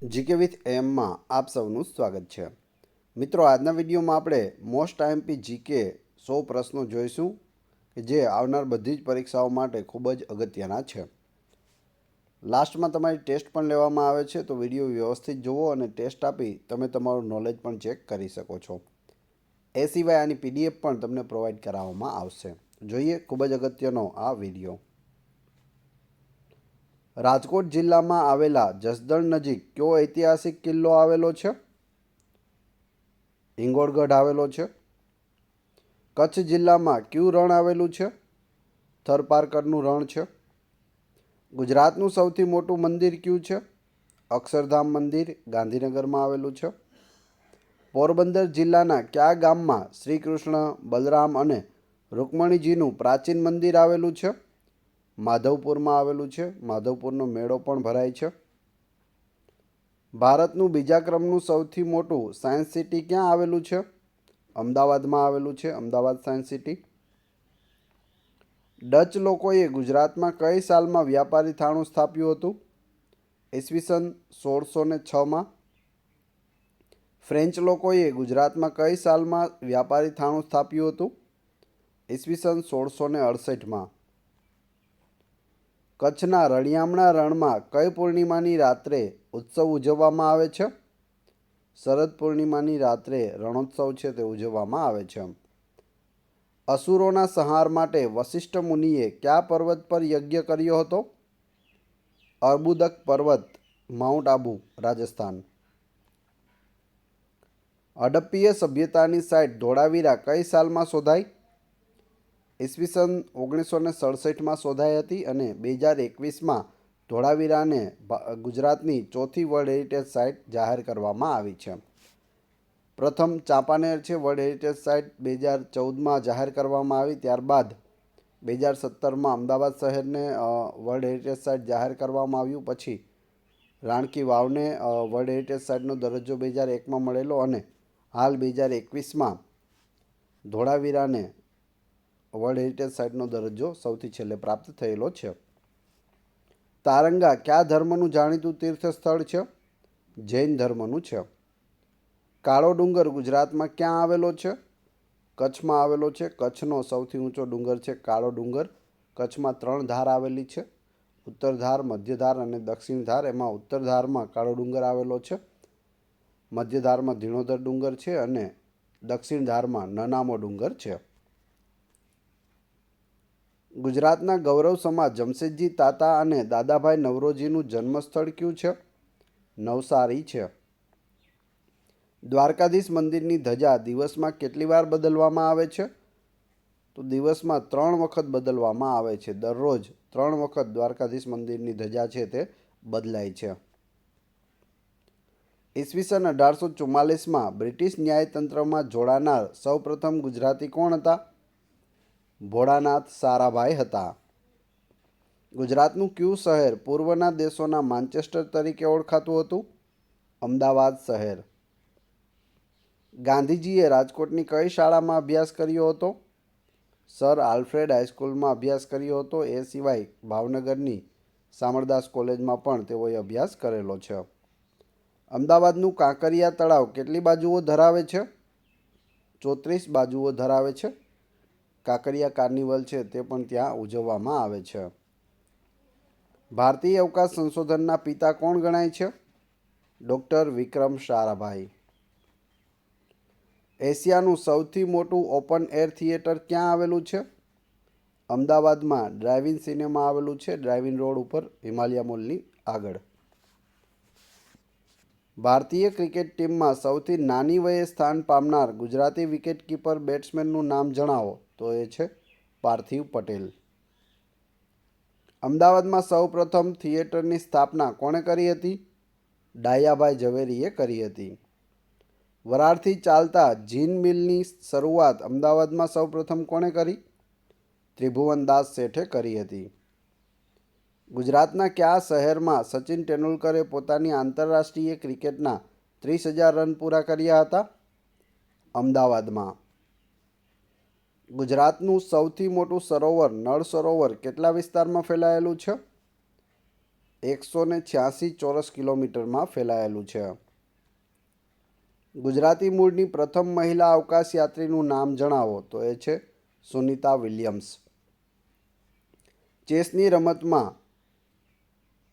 GK with એમમાં આપ સૌનું સ્વાગત છે. મિત્રો, આજના વિડીયોમાં આપણે મોસ્ટ આઈએમપી જીકે 100 પ્રશ્નો જોઈશું કે જે આવનાર બધી જ પરીક્ષાઓ માટે ખૂબ જ અગત્યના છે. લાસ્ટમાં તમારી ટેસ્ટ પણ લેવામાં આવે છે, તો વિડીયો વ્યવસ્થિત જુઓ અને ટેસ્ટ આપી તમે તમારું નોલેજ પણ ચેક કરી શકો છો. એ સિવાય આની પીડીએફ પણ તમને પ્રોવાઈડ કરાવવામાં આવશે. જોઈએ ખૂબ જ અગત્યનો આ વિડીયો. રાજકોટ જિલ્લામાં આવેલા જસદણ નજીક કયો ઐતિહાસિક કિલ્લો આવેલો છે? હિંગોળગઢ આવેલો છે. કચ્છ જિલ્લામાં કયું રણ આવેલું છે? થરપારકરનું રણ છે. ગુજરાતનું સૌથી મોટું મંદિર કયું છે? અક્ષરધામ મંદિર ગાંધીનગરમાં આવેલું છે. પોરબંદર જિલ્લાના કયા ગામમાં શ્રી કૃષ્ણ, બલરામ અને રૂકમણીજીનું પ્રાચીન મંદિર આવેલું છે? માધવપુરમાં આવેલું છે. માધવપુરનો મેળો પણ ભરાય છે. ભારતનું બીજા ક્રમનું સૌથી મોટું સાયન્સ સિટી ક્યાં આવેલું છે? અમદાવાદમાં આવેલું છે. Ahmedabad science city. ડચ લોકોએ ગુજરાતમાં કઈ સાલમાં વ્યાપારી થાણું સ્થાપ્યું હતું? ઈસવીસન 1606માં. ફ્રેન્ચ લોકોએ ગુજરાતમાં કઈ સાલમાં વ્યાપારી થાણું સ્થાપ્યું હતું? ઈસવીસન 1668માં. કચ્છના રળિયામણા રણમાં કઈ પૂર્ણિમાની રાત્રે ઉત્સવ ઉજવવામાં આવે છે? શરદ પૂર્ણિમાની રાત્રે રણોત્સવ છે તે ઉજવવામાં આવે છે. અસુરોના સંહાર માટે વશિષ્ઠ મુનિએ કયા પર્વત પર યજ્ઞ કર્યો હતો? અર્બુદક પર્વત, માઉન્ટ આબુ, રાજસ્થાન. હડપ્પીય સભ્યતાની સાઇટ ધોળાવીરા કઈ સાલમાં શોધાઈ? ઈસવીસન 1967માં શોધાઈ હતી અને 2021માં ધોળાવીરાને ગુજરાતની ચોથી વર્લ્ડ હેરિટેજ સાઇટ જાહેર કરવામાં આવી છે. પ્રથમ ચાંપાનેર છે વર્લ્ડ હેરિટેજ સાઇટ 2014માં જાહેર કરવામાં આવી. ત્યારબાદ 2017માં અમદાવાદ શહેરને વર્લ્ડ હેરિટેજ સાઇટ જાહેર કરવામાં આવ્યું. પછી રાણકી વાવને વર્લ્ડ હેરિટેજ સાઇટનો દરજ્જો 2001માં મળેલો અને હાલ 2021માં ધોળાવીરાને વર્લ્ડ હેરિટેજ સાઇટનો દરજ્જો સૌથી છેલ્લે પ્રાપ્ત થયેલો છે. તારંગા કયા ધર્મનું જાણીતું તીર્થ સ્થળ છે? જૈન ધર્મનું છે. કાળો ડુંગર ગુજરાતમાં ક્યાં આવેલો છે? કચ્છમાં આવેલો છે. કચ્છનો સૌથી ઊંચો ડુંગર છે કાળો ડુંગર. કચ્છમાં 3 ધાર આવેલી છે, ઉત્તર ધાર, મધ્ય ધાર અને દક્ષિણ ધાર. એમાં ઉત્તર ધારમાં કાળો ડુંગર આવેલો છે, મધ્ય ધારમાં ધીણોધર ડુંગર છે અને દક્ષિણ ધારમાં નનામો ડુંગર છે. ગુજરાતના ગૌરવ સમાજ જમશેદજી તાતા અને દાદાભાઈ નવરોજીનું જન્મસ્થળ કયું છે? નવસારી છે. દ્વારકાધીશ મંદિરની ધજા દિવસમાં કેટલી વાર બદલવામાં આવે છે? તો દિવસમાં 3 વખત બદલવામાં આવે છે. દરરોજ 3 વખત દ્વારકાધીશ મંદિરની ધજા છે તે બદલાય છે. ઈસવીસન 1844માં બ્રિટિશ ન્યાયતંત્રમાં જોડાનાર સૌપ્રથમ ગુજરાતી કોણ હતા? ભોળાનાથ સારાભાઈ હતા. ગુજરાતનું કયું શહેર પૂર્વના દેશોના માન્ચેસ્ટર તરીકે ઓળખાતું હતું? અમદાવાદ શહેર. ગાંધીજીએ રાજકોટની કઈ શાળામાં અભ્યાસ કર્યો હતો? સર આલ્ફ્રેડ હાઈસ્કૂલમાં અભ્યાસ કર્યો હતો. એ સિવાય ભાવનગરની શામળદાસ કોલેજમાં પણ તેઓએ અભ્યાસ કરેલો છે. અમદાવાદનું કાંકરિયા તળાવ કેટલી બાજુઓ ધરાવે છે? 34 બાજુઓ ધરાવે છે. કાંકરિયા કાર્નિવલ છે તે પણ ત્યાં ઉજવવામાં આવે છે. ભારતીય અવકાશ સંશોધનના પિતા કોણ ગણાય છે? ડૉક્ટર વિક્રમ સારાભાઈ. એશિયાનું સૌથી મોટું ઓપન એર થિયેટર ક્યાં આવેલું છે? અમદાવાદમાં ડ્રાઇવ-ઇન સિનેમા આવેલું છે, ડ્રાઇવ-ઇન રોડ ઉપર, હિમાલયા મોલની આગળ. ભારતીય ક્રિકેટ ટીમમાં સૌથી નાની વયે સ્થાન પામનાર ગુજરાતી વિકેટકીપર બેટ્સમેનનું નામ જણાવો. તો એ છે પાર્થિવ પટેલ. અમદાવાદમાં સૌપ્રથમ થિયેટરની સ્થાપના કોણે કરી હતી? ડાયાભાઈ ઝવેરીએ કરી હતી. વરાળથી ચાલતા જીન મિલની શરૂઆત અમદાવાદમાં સૌપ્રથમ કોણે કરી? ત્રિભુવનદાસ શેઠે કરી હતી. ગુજરાતના કયા શહેરમાં સચિન તેંડુલકરે પોતાની આંતરરાષ્ટ્રીય ક્રિકેટના 30,000 રન પૂરા કર્યા હતા? અમદાવાદમાં. ગુજરાતનું સૌથી મોટું સરોવર નળ સરોવર કેટલા વિસ્તારમાં ફેલાયેલું છે? 186 ચોરસ કિલોમીટરમાં ફેલાયેલું છે. ગુજરાતી મૂળની પ્રથમ મહિલા અવકાશયાત્રીનું નામ જણાવો. તો એ છે સુનિતા વિલિયમ્સ. ચેસની રમતમાં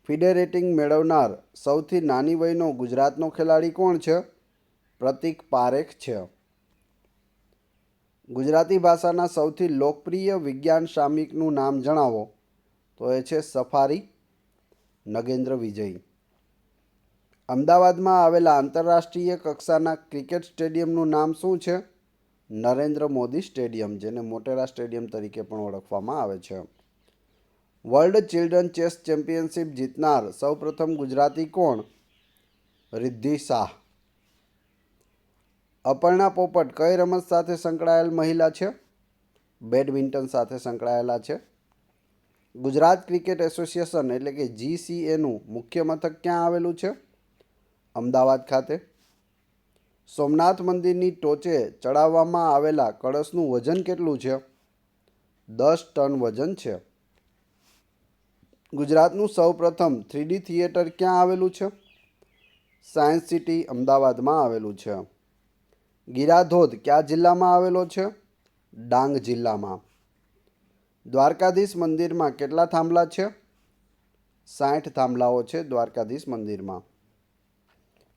ફિડે રેટિંગ મેળવનાર સૌથી નાની વયનો ગુજરાતનો ખેલાડી કોણ છે? પ્રતીક પારેખ છે. ગુજરાતી ભાષાના સૌથી લોકપ્રિય વિજ્ઞાન સામયિકનું નામ જણાવો. તો એ છે સફારી, નગેન્દ્ર વિજય. અમદાવાદમાં આવેલા આંતરરાષ્ટ્રીય કક્ષાના ક્રિકેટ સ્ટેડિયમનું નામ શું છે? નરેન્દ્ર મોદી સ્ટેડિયમ, જેને મોટેરા સ્ટેડિયમ તરીકે પણ ઓળખવામાં આવે છે. વર્લ્ડ ચિલ્ડ્રન ચેસ ચેમ્પિયનશિપ જીતનાર સૌપ્રથમ ગુજરાતી કોણ? રિદ્ધિ શાહ. અપર્ણા પોપટ કઈ રમત સાથે સંકળાયેલ મહિલા છે? બેડમિન્ટન સાથે સંકળાયેલા છે. ગુજરાત ક્રિકેટ એસોસિએશન એટલે કે GCAનું મુખ્ય મથક ક્યાં આવેલું છે? અમદાવાદ ખાતે. સોમનાથ મંદિરની ટોચે ચડાવવામાં આવેલા કળશનું વજન કેટલું છે? 10 ટન વજન છે. ગુજરાતનું સૌપ્રથમ 3D થિયેટર ક્યાં આવેલું છે? સાયન્સ સિટી અમદાવાદમાં આવેલું છે. ગિરાધોધ કયા જિલ્લામાં આવેલો છે? ડાંગ જિલ્લામાં. દ્વારકાધીશ મંદિરમાં કેટલા થાંભલા છે? 60 થાંભલાઓ છે દ્વારકાધીશ મંદિરમાં.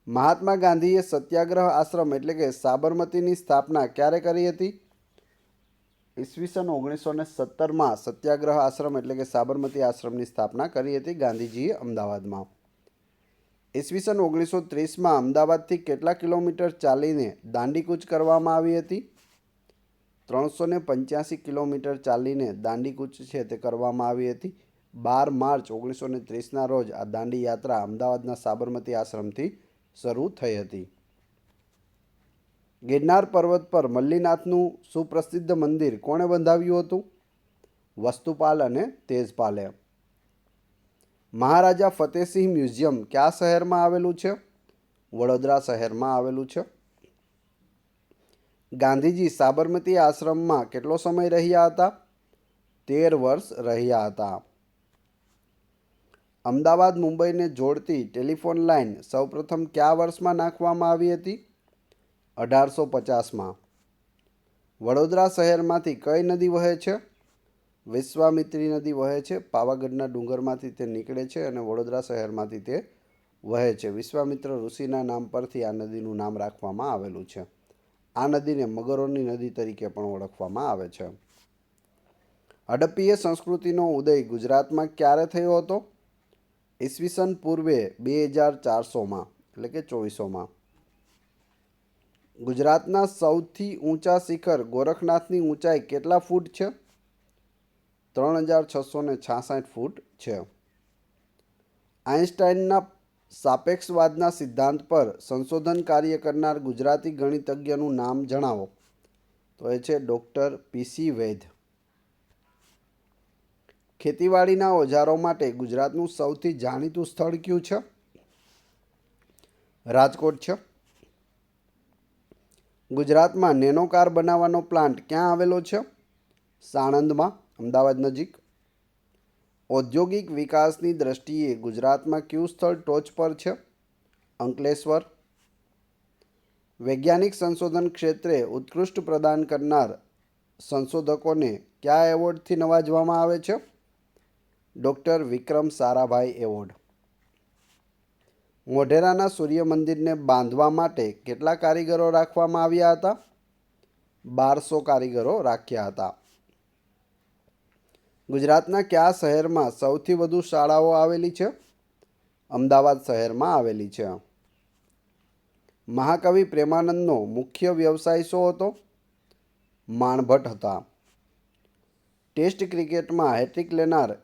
મહાત્મા ગાંધીએ સત્યાગ્રહ આશ્રમ એટલે કે સાબરમતીની સ્થાપના ક્યારે કરી હતી? ઈસવીસન 1917માં સત્યાગ્રહ આશ્રમ એટલે કે સાબરમતી આશ્રમની સ્થાપના કરી હતી ગાંધીજીએ અમદાવાદમાં. ઈસવીસન 1930માં અમદાવાદથી કેટલા કિલોમીટર ચાલીને દાંડીકૂચ કરવામાં આવી હતી? 385 કિલોમીટર ચાલીને દાંડીકૂચ છે તે કરવામાં આવી હતી. 12 માર્ચ 1930ના રોજ આ દાંડી યાત્રા અમદાવાદના સાબરમતી આશ્રમથી શરૂ થઈ હતી. ગિરનાર પર્વત પર મલ્લીનાથનું સુપ્રસિદ્ધ મંદિર કોણે બંધાવ્યું હતું? વસ્તુપાલ અને તેજપાલે. મહારાજા ફતેહસિંહ મ્યુઝિયમ કયા શહેરમાં આવેલું છે? વડોદરા શહેરમાં આવેલું છે. ગાંધીજી સાબરમતી આશ્રમમાં કેટલો સમય રહ્યા હતા? 13 વર્ષ રહ્યા હતા. અમદાવાદ મુંબઈને જોડતી ટેલિફોન લાઇન સૌપ્રથમ કયા વર્ષમાં નાખવામાં આવી હતી? 1850માં. વડોદરા શહેરમાંથી કઈ નદી વહે છે? વિશ્વામિત્રી નદી વહે છે. પાવાગઢના ડુંગરમાંથી તે નીકળે છે અને વડોદરા શહેરમાંથી તે વહે છે. વિશ્વામિત્ર ઋષિના નામ પરથી આ નદીનું નામ રાખવામાં આવેલું છે. આ નદીને મગરોની નદી તરીકે પણ ઓળખવામાં આવે છે. હડપ્પીય સંસ્કૃતિનો ઉદય ગુજરાતમાં ક્યારે થયો હતો? ઈસવીસન પૂર્વે 2400માં એટલે કે 2400માં. ગુજરાતના સૌથી ઊંચા શિખર ગોરખનાથની ઊંચાઈ કેટલા ફૂટ છે? 3666 ફૂટ છે. આઇન્સ્ટાઈનના સાપેક્ષવાદના સિદ્ધાંત પર સંશોધન કાર્ય કરનાર ગુજરાતી ગણિતજ્ઞનું નામ જણાવો. તો એ છે ડૉક્ટર PC વૈદ. ખેતીવાડીના ઓજારો માટે ગુજરાતનું સૌથી જાણીતું સ્થળ કયું છે? રાજકોટ છે. ગુજરાતમાં નેનો કાર બનાવવાનો પ્લાન્ટ ક્યાં આવેલો છે? સાણંદમાં, અમદાવાદ નજીક. ઔદ્યોગિક વિકાસની દ્રષ્ટિએ ગુજરાતમાં કયું સ્થળ ટોચ પર છે? અંકલેશ્વર. વૈજ્ઞાનિક સંશોધન ક્ષેત્રે ઉત્કૃષ્ટ પ્રદાન કરનાર સંશોધકોને કયા એવોર્ડથી નવાજવામાં આવે છે? Doctor Vikram Sarabhai award. મોઢેરાના સૂર્ય મંદિરને બાંધવા માટે કેટલા કારીગરો રાખવામાં આવ્યા હતા? 1200 કારીગરો રાખ્યા હતા. ગુજરાતના કયા શહેરમાં સૌથી વધુ શાળાઓ આવેલી છે? અમદાવાદ શહેરમાં આવેલી છે. મહાકવિ પ્રેમાનંદનો મુખ્ય વ્યવસાય શું હતો? માણભટ્ટ હતા. ટેસ્ટ ક્રિકેટમાં હેટ્રિક લેનાર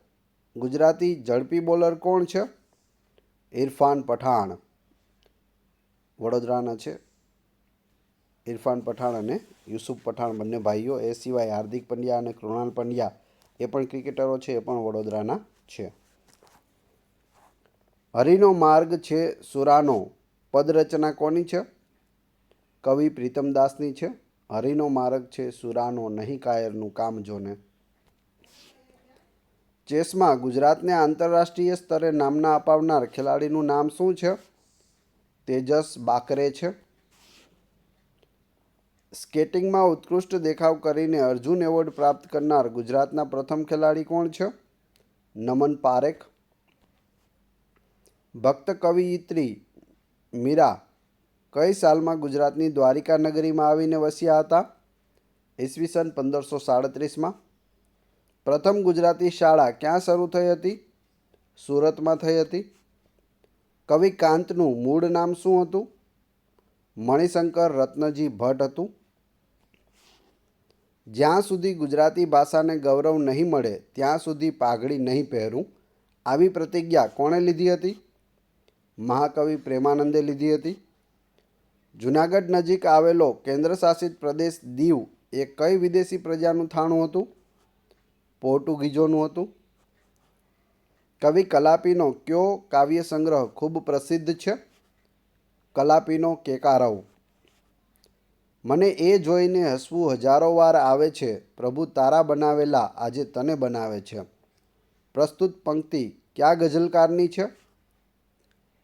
ગુજરાતી ઝડપી બોલર કોણ છે? ઇરફાન પઠાણ. વડોદરાના છે ઇરફાન પઠાણ અને યુસુફ પઠાણ, બંને ભાઈઓ. એ સિવાય હાર્દિક પંડ્યા અને કૃણાલ પંડ્યા એ પણ ક્રિકેટરો છે, એ પણ વડોદરાના છે. હરિનો માર્ગ છે સુરાનો પદરચના કોની છે? કવિ પ્રીતમદાસની છે. હરિનો માર્ગ છે સુરાનો નહીં કાયરનું કામ જોને. ચેસમાં ગુજરાતને આંતરરાષ્ટ્રીય સ્તરે નામના અપાવનાર ખેલાડીનું નામ શું છે? તેજસ બાકરે છે. સ્કેટિંગમાં ઉત્કૃષ્ટ દેખાવ કરીને અર્જુન એવોર્ડ પ્રાપ્ત કરનાર ગુજરાતના પ્રથમ ખેલાડી કોણ છે? નમન પારેખ. ભક્ત કવયિત્રી મીરા કઈ સાલમાં ગુજરાતની દ્વારિકા નગરીમાં આવીને વસ્યા હતા? ઈસવીસન 1537માં. પ્રથમ ગુજરાતી શાળા ક્યાં શરૂ થઈ હતી? સુરતમાં થઈ હતી. કવિ કાંતનું મૂળ નામ શું હતું? મણિશંકર રત્નજી ભટ્ટ હતું. જ્યાં સુધી ગુજરાતી ભાષાને ગૌરવ નહીં મળે ત્યાં સુધી પાઘડી નહીં પહેરું, આવી પ્રતિજ્ઞા કોણે લીધી હતી? મહાકવિ પ્રેમાનંદે લીધી હતી. જૂનાગઢ નજીક આવેલો કેન્દ્રશાસિત પ્રદેશ દીવ એ કઈ વિદેશી પ્રજાનું થાણું હતું? પોર્ટુગીઝોનું હતું. કવિ કલાપીનો કયો કાવ્ય સંગ્રહ ખૂબ પ્રસિદ્ધ છે? કલાપીનો કેકારવ. મને એ જોઈને હસવું હજારો વાર આવે છે, પ્રભુ તારા બનાવેલા આજે તને બનાવે છે. પ્રસ્તુત પંક્તિ કયા ગઝલકારની છે?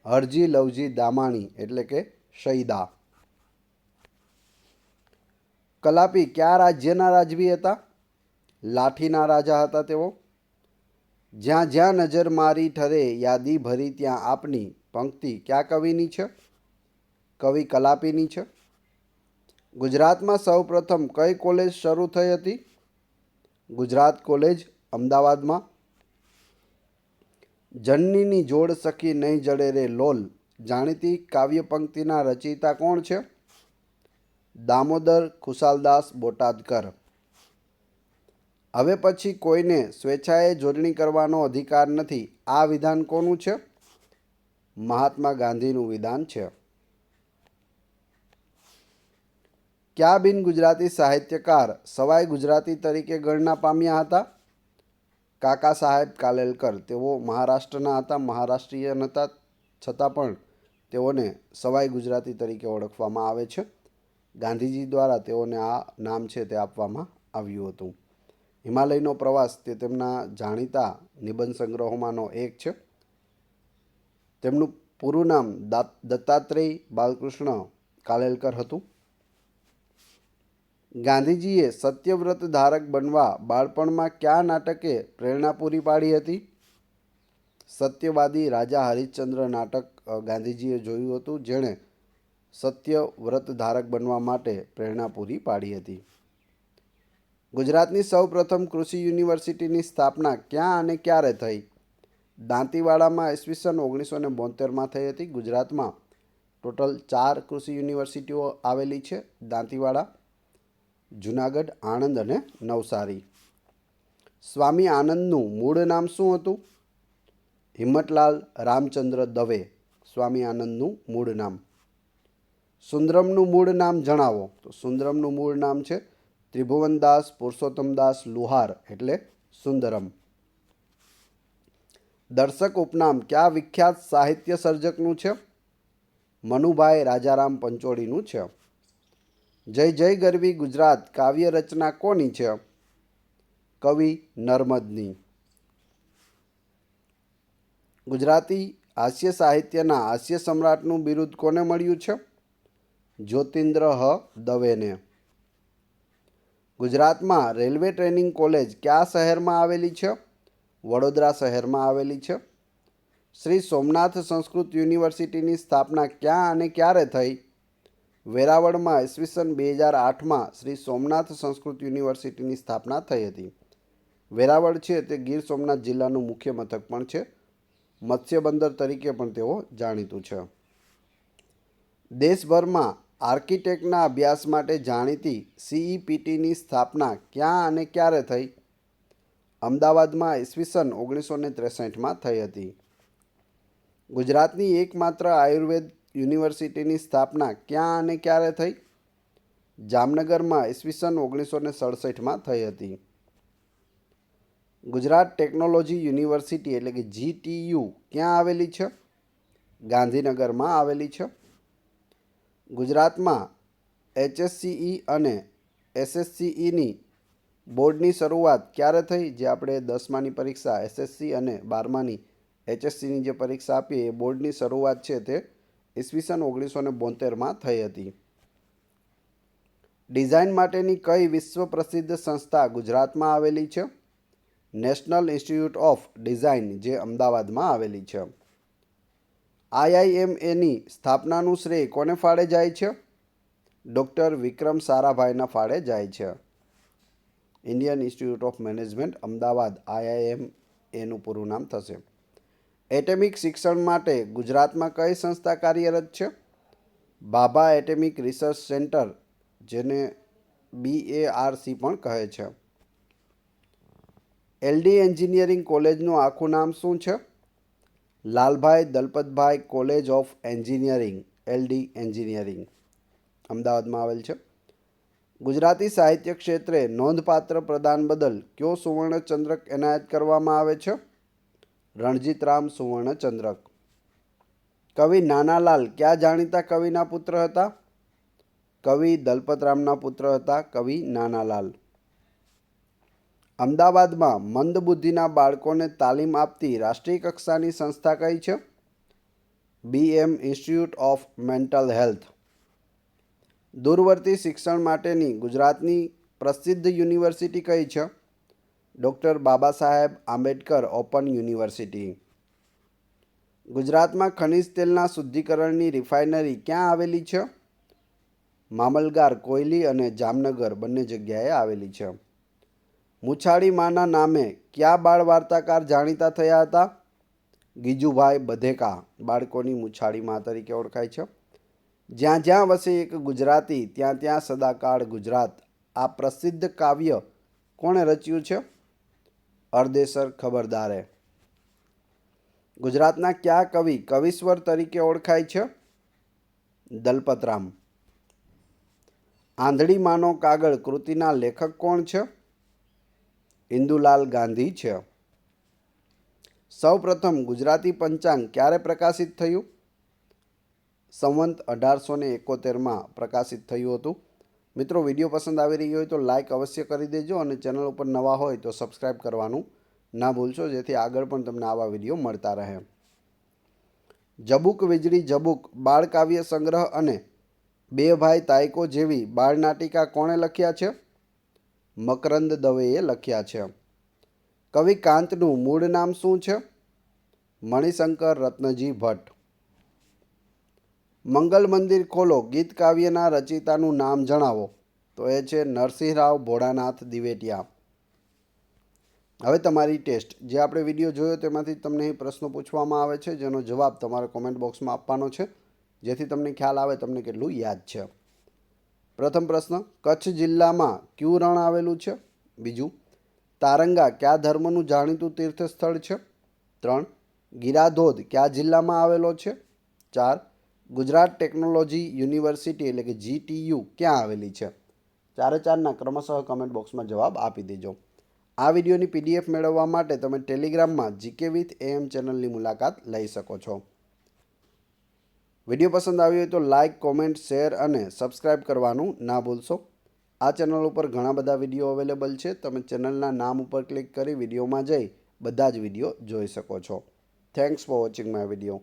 હરજી લવજી દામાણી એટલે કે શૈદા. કલાપી કયા રાજ્યના રાજવી હતા? લાઠીના રાજા હતા તેઓ. જ્યાં જ્યાં નજર મારી ઠરે યાદી ભરી ત્યાં આપની પંક્તિ કયા કવિની છે? કવિ કલાપીની છે. ગુજરાતમાં સૌપ્રથમ કઈ કોલેજ શરૂ થઈ હતી? ગુજરાત કોલેજ અમદાવાદમાં. જનનીની જોડ સખી નહીં જડે રે લોલ જાણીતી કાવ્ય પંક્તિના રચયિતા કોણ છે? દામોદર ખુશાલદાસ બોટાદકર. હવે પછી કોઈને સ્વેચ્છાએ જોડણી કરવાનો અધિકાર નથી, આ વિધાન કોનું છે? મહાત્મા ગાંધીનું વિધાન છે. કયા બિન ગુજરાતી સાહિત્યકાર સવાઈ ગુજરાતી તરીકે ગણના પામ્યા હતા? કાકા સાહેબ કાલેલકર. તેઓ મહારાષ્ટ્રના હતા, મહારાષ્ટ્રીયન હતા, છતાં પણ તેઓને સવાઈ ગુજરાતી તરીકે ઓળખવામાં આવે છે. ગાંધીજી દ્વારા તેઓને આ નામ છે તે આપવામાં આવ્યું હતું. હિમાલયનો પ્રવાસ તે તેમના જાણીતા નિબંધ સંગ્રહોમાંનો એક છે. તેમનું પૂરું નામ દત્તાત્રેય બાલકૃષ્ણ કાલેલકર હતું. ગાંધીજીએ સત્યવ્રત ધારક બનવા બાળપણમાં કયા નાટકે પ્રેરણા પૂરી પાડી હતી? સત્યવાદી રાજા હરિશ્ચંદ્ર નાટક ગાંધીજીએ જોયું હતું, જેણે સત્યવ્રત ધારક બનવા માટે પ્રેરણા પૂરી પાડી હતી. ગુજરાતની સૌપ્રથમ કૃષિ યુનિવર્સિટીની સ્થાપના ક્યાં અને ક્યારે થઈ? દાંતીવાડામાં ઈસવીસન 1972માં થઈ હતી. ગુજરાતમાં ટોટલ 4 કૃષિ યુનિવર્સિટીઓ આવેલી છે: દાંતીવાડા, જૂનાગઢ, આણંદ અને નવસારી. સ્વામી આનંદનું મૂળ નામ શું હતું? હિમ્મતલાલ રામચંદ્ર દવે. સ્વામી આનંદનું મૂળ નામ. સુંદરમનું મૂળ નામ જણાવો. તો સુંદરમનું મૂળ નામ છે ત્રિભુવનદાસ પુરુષોત્તમદાસ લુહાર એટલે સુંદરમ. દર્શક ઉપનામ કયા વિખ્યાત સાહિત્ય સર્જકનું છે? મનુભાઈ રાજારામ પંચોળીનું છે. જય જય ગરવી ગુજરાત કાવ્ય રચના કોની છે? કવિ નર્મદની. ગુજરાતી હાસ્ય સાહિત્યના હાસ્ય સમ્રાટનું બિરુદ કોને મળ્યું છે? જ્યોતિન્દ્ર દવેને. ગુજરાતમાં રેલવે ટ્રેનિંગ કોલેજ કયા શહેરમાં આવેલી છે? વડોદરા શહેરમાં આવેલી છે. શ્રી સોમનાથ સંસ્કૃત યુનિવર્સિટીની સ્થાપના ક્યાં અને ક્યારે થઈ? વેરાવળમાં ઈસવીસન 2008માં શ્રી સોમનાથ સંસ્કૃત યુનિવર્સિટીની સ્થાપના થઈ હતી. વેરાવળ છે તે ગીર સોમનાથ જિલ્લાનું મુખ્ય મથક પણ છે. મત્સ્ય બંદર તરીકે પણ તેઓ જાણીતું છે. દેશભરમાં આર્કિટેક્ટના અભ્યાસ માટે જાણીતી CEPTની સ્થાપના ક્યાં અને ક્યારે થઈ? અમદાવાદમાં ઈસવીસન 1963માં થઈ હતી. ગુજરાતની એકમાત્ર આયુર્વેદ યુનિવર્સિટીની સ્થાપના ક્યાં અને ક્યારે થઈ? જામનગરમાં ઈસવીસન 1967માં થઈ હતી. ગુજરાત ટેકનોલોજી યુનિવર્સિટી એટલે કે GTU ક્યાં આવેલી છે? ગાંધીનગરમાં આવેલી છે. ગુજરાતમાં HSCE અને SSCEની બોર્ડની શરૂઆત ક્યારે થઈ? જે આપણે 10માની પરીક્ષા એસએસસી અને 12માની એચએસસીની જે પરીક્ષા આપી એ બોર્ડની શરૂઆત છે તે ઈસવીસન 1972માં થઈ હતી. ડિઝાઇન માટેની કઈ વિશ્વ પ્રસિદ્ધ સંસ્થા ગુજરાતમાં આવેલી છે? નેશનલ ઇન્સ્ટિટ્યૂટ ઓફ ડિઝાઇન, જે અમદાવાદમાં આવેલી છે. IIMAની સ્થાપનાનું શ્રેય કોને ફાળે જાય છે? ડૉક્ટર વિક્રમ સારાભાઈના ફાળે જાય છે. Indian institute of management Ahmedabad, IIMAનું પૂરું નામ થશે. એટમિક શિક્ષણ માટે ગુજરાતમાં કઈ સંસ્થા કાર્યરત છે? ભાભા એટમિક રિસર્ચ સેન્ટર, જેને BARC પણ કહે છે. LD એન્જિનિયરિંગ કોલેજનું આખું નામ શું છે? Lalbhai Dalpatbhai college of engineering, LD engineering, અમદાવાદમાં આવેલ છે. ગુજરાતી સાહિત્ય ક્ષેત્રે નોંધપાત્ર પ્રદાન બદલ કયો સુવર્ણચંદ્રક એનાયત કરવામાં આવે છે? રણજીતરામ સુવર્ણચંદ્રક. કવિ નાનાલાલ કયા જાણીતા કવિના પુત્ર હતા? કવિ દલપતરામના પુત્ર હતા કવિ નાનાલાલ. અમદાવાદમાં મંદબુદ્ધિના બાળકોને તાલીમ આપતી રાષ્ટ્રીય કક્ષાની સંસ્થા કઈ છે? BM institute of mental health. દૂરવર્તી શિક્ષણ માટેની ગુજરાતની પ્રસિદ્ધ યુનિવર્સિટી કઈ છે? Doctor Baba Saheb Ambedkar open university. ગુજરાતમાં ખનિજ તેલના શુદ્ધિકરણની રિફાઇનરી ક્યાં આવેલી છે? મામલગાર, કોયલી અને જામનગર બંને જગ્યાએ આવેલી છે. મુછાળી માના નામે કયા બાળ વાર્તાકાર જાણીતા થયા હતા? ગીજુભાઈ બધેકા બાળકોની મુછાળી મા તરીકે ઓળખાય છે. જ્યાં જ્યાં વસે એક ગુજરાતી ત્યાં ત્યાં સદાકાળ ગુજરાત, આ પ્રસિદ્ધ કાવ્ય કોણે રચ્યું છે? અરદેસર ખબરદારે. ગુજરાતના કયા કવિ કવિશ્વર તરીકે ઓળખાય છે? દલપતરામ. આંધળી માનો કાગળ કૃતિના લેખક કોણ છે? ઇન્દુલાલ ગાંધી છે. સૌપ્રથમ ગુજરાતી પંચાંગ ક્યારે પ્રકાશિત થયું? સંવંત 1871માં પ્રકાશિત થયું હતું. મિત્રો, વિડીયો પસંદ આવી રહ્યો હોય તો લાઈક અવશ્ય કરી દેજો અને ચેનલ ઉપર નવા હોય તો સબસ્ક્રાઈબ કરવાનું ના ભૂલશો, જેથી આગળ પણ તમને આવા વિડીયો મળતા રહે. જબુક વીજળી જબુક બાળકાવ્ય સંગ્રહ અને બે ભાઈ તાયકો જેવી બાળનાટિકા કોણે લખ્યા છે? મકરંદ દવેએ લખ્યા છે. કવિ કાંતનું મૂળ નામ શું છે? મણિશંકર રત્નજી ભટ્ટ. મંગલ મંદિર ખોલો ગીત કાવ્યના રચયિતાનું નામ જણાવો. તો એ છે નરસિંહરાવ ભોળાનાથ દિવેટિયા. હવે તમારી ટેસ્ટ. જે આપણે વિડીયો જોયો તેમાંથી તમને અહીં પ્રશ્નો પૂછવામાં આવે છે, જેનો જવાબ તમારે કોમેન્ટ બોક્સમાં આપવાનો છે, જેથી તમને ખ્યાલ આવે તમને કેટલું યાદ છે. પ્રથમ પ્રશ્ન, કચ્છ જિલ્લામાં કયું રણ આવેલું છે? બીજું, તારંગા કયા ધર્મનું જાણીતું તીર્થ સ્થળ છે? 3. ગિરાધોધ કયા જિલ્લામાં આવેલો છે? 4. ગુજરાત ટેકનોલોજી યુનિવર્સિટી એટલે કે GTU ક્યાં આવેલી છે? 4-4ના ક્રમશઃ કમેન્ટ બોક્સમાં જવાબ આપી દેજો. આ વિડીયોની PDF મેળવવા માટે તમે ટેલિગ્રામમાં GK with AM ચેનલની મુલાકાત લઈ શકો છો. વિડીયો પસંદ આવ્યો હોય તો લાઇક, કોમેન્ટ, શેર અને સબસ્ક્રાઈબ કરવાનું ના ભૂલશો. આ ચેનલ ઉપર ઘણા બધા વિડીયો અવેલેબલ છે. તમે ચેનલના નામ ઉપર ક્લિક કરી વિડીયોમાં જઈ બધા જ વિડીયો જોઈ શકો છો. Thanks for watching my video.